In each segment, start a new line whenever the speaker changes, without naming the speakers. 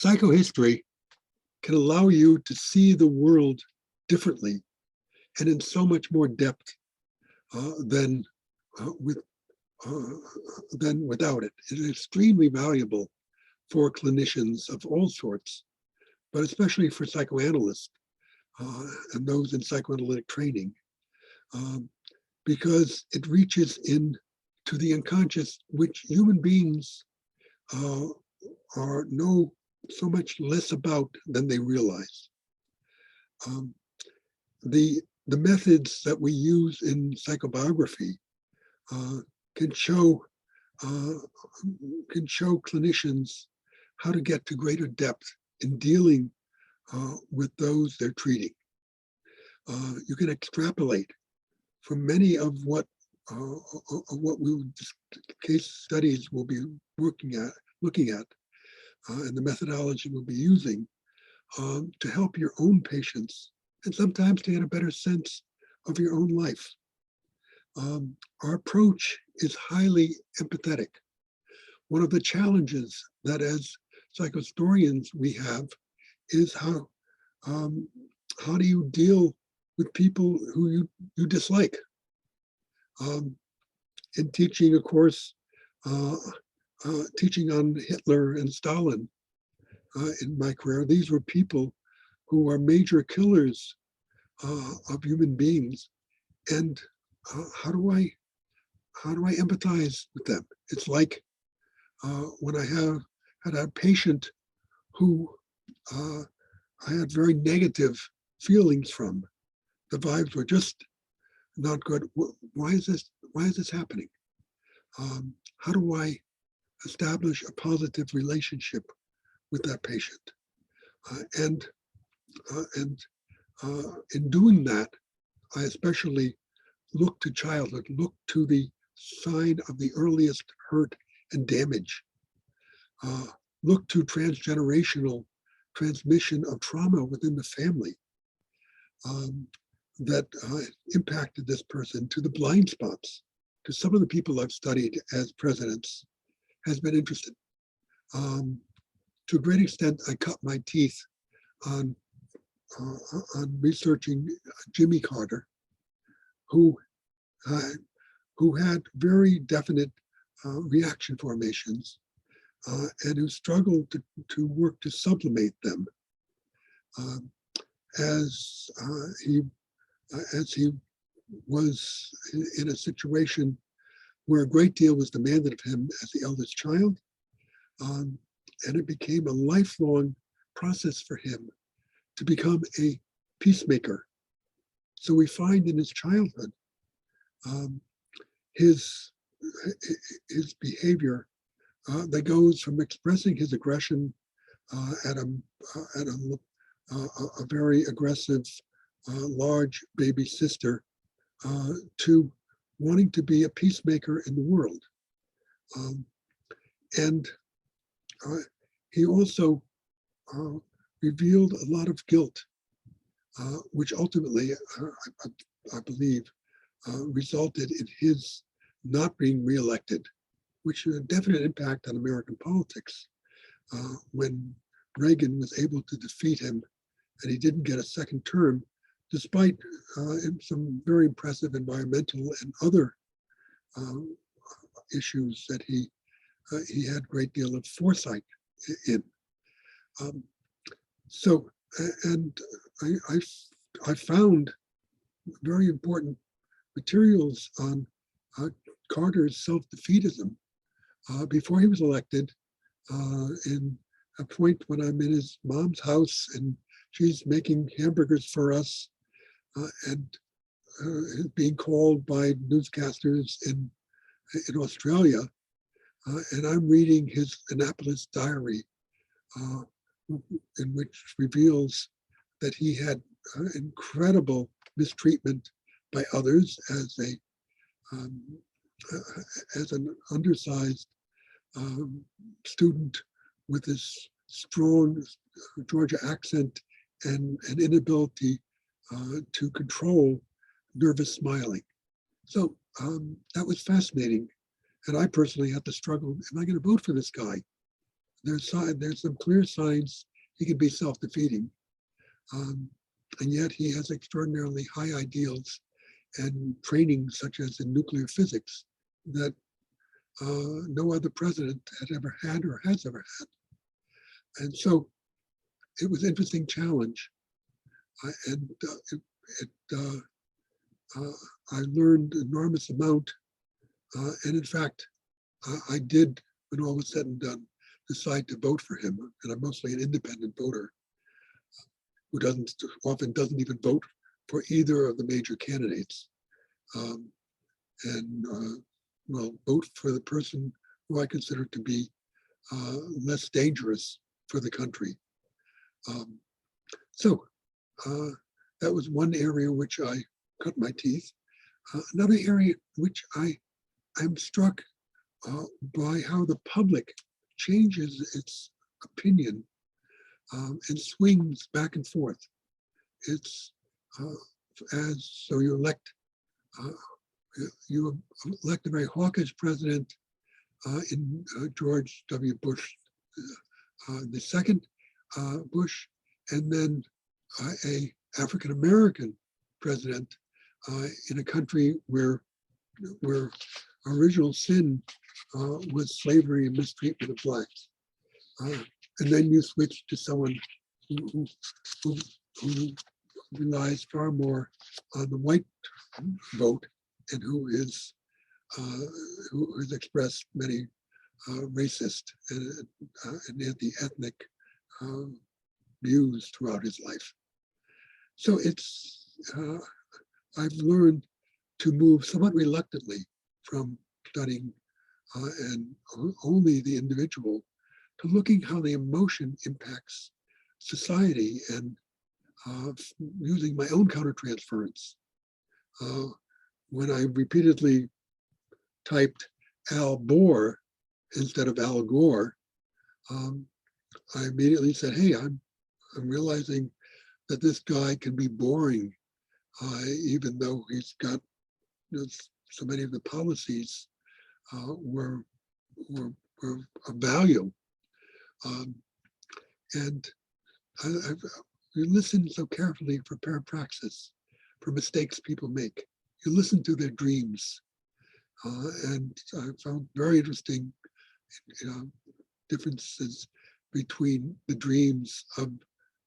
Psychohistory can allow you to see the world differently and in so much more depth than uh, with than without it. It is extremely valuable for clinicians of all sorts, but especially for psychoanalysts and those in psychoanalytic training, um, because it reaches into the unconscious, which human beings know so much less about than they realize. Um, the methods that we use in psychobiography uh, can show clinicians how to get to greater depth in dealing with those they're treating. You can extrapolate from many of what case studies will be looking at, and the methodology we'll be using to help your own patients, and sometimes to get a better sense of your own life. Our approach is highly empathetic. One of the challenges that as psychohistorians we have is how do you deal with people who you dislike? In teaching a course, teaching on Hitler and Stalin in my career, these were people who are major killers of human beings, and how do I empathize with them? It's like when I had a patient who I had very negative feelings from. The vibes were just not good. Why is this happening? How do I establish a positive relationship with that patient? And in doing that, I especially look to childhood, look to the sign of the earliest hurt and damage, look to transgenerational transmission of trauma within the family that impacted this person, to the blind spots, to some of the people I've studied as presidents, has been interested. To a great extent, I cut my teeth on researching Jimmy Carter, who had very definite reaction formations and who struggled to work to sublimate them as he was in a situation where a great deal was demanded of him as the eldest child, and it became a lifelong process for him to become a peacemaker. So we find in his childhood his behavior that goes from expressing his aggression at a very aggressive, large baby sister to wanting to be a peacemaker in the world. And he also revealed a lot of guilt, which ultimately, I believe, resulted in his not being reelected, which had a definite impact on American politics. When Reagan was able to defeat him and he didn't get a second term, despite some very impressive environmental and other issues that he had a great deal of foresight in. And I found very important materials on Carter's self-defeatism before he was elected, in a point when I'm in his mom's house and she's making hamburgers for us, and being called by newscasters in Australia, and I'm reading his Annapolis diary, in which reveals that he had incredible mistreatment by others as an undersized student with this strong Georgia accent and an inability to control nervous smiling. So that was fascinating. And I personally had to struggle, am I going to vote for this guy? there's some clear signs he can be self-defeating. And yet he has extraordinarily high ideals and training, such as in nuclear physics, that no other president had ever had or has ever had. And so it was an interesting challenge. I learned an enormous amount. And in fact, I did, when all was said and done, decide to vote for him. And I'm mostly an independent voter who often doesn't even vote for either of the major candidates. Well, vote for the person who I consider to be less dangerous for the country. So that was one area which I cut my teeth. Another area which I'm struck by how the public changes its opinion and swings back and forth. It's so you elect a very hawkish president in George W. Bush, the second Bush, and then a African-American president in a country where original sin was slavery and mistreatment of blacks. And then you switch to someone who relies far more on the white vote and who has expressed many racist and anti-ethnic views throughout his life. So I've learned to move somewhat reluctantly from studying and only the individual to looking how the emotion impacts society and using my own countertransference. When I repeatedly typed Al Gore instead of Al Gore, I immediately said, hey, I'm realizing that this guy can be boring, even though he's got so many of the policies were of value. And you listen so carefully for parapraxis, for mistakes people make. You listen to their dreams. And I found very interesting differences between the dreams of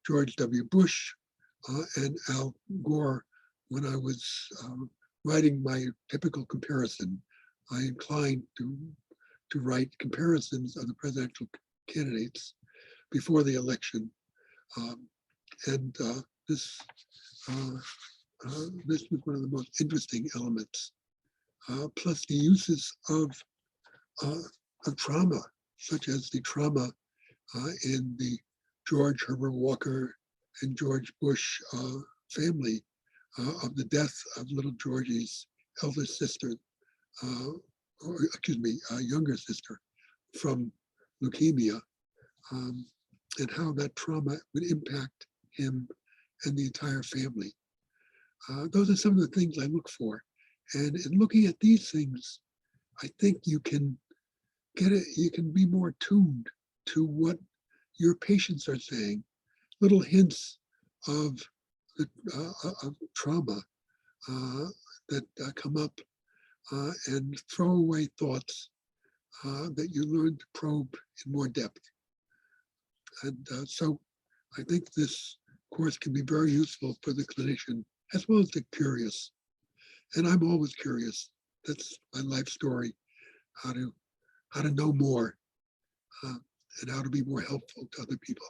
George W. Bush and Al Gore when I was writing my typical comparison. I inclined to write comparisons of the presidential candidates before the election. This was one of the most interesting elements. Plus the uses of trauma, such as the trauma in the George Herbert Walker and George Bush family of the death of little Georgie's elder sister, younger sister from leukemia, and how that trauma would impact him and the entire family. Those are some of the things I look for. And in looking at these things, I think you can be more tuned to what your patients are saying, little hints of trauma that come up, and throwaway thoughts that you learn to probe in more depth. And so I think this course can be very useful for the clinician as well as the curious. And I'm always curious. That's my life story, how to know more and how to be more helpful to other people.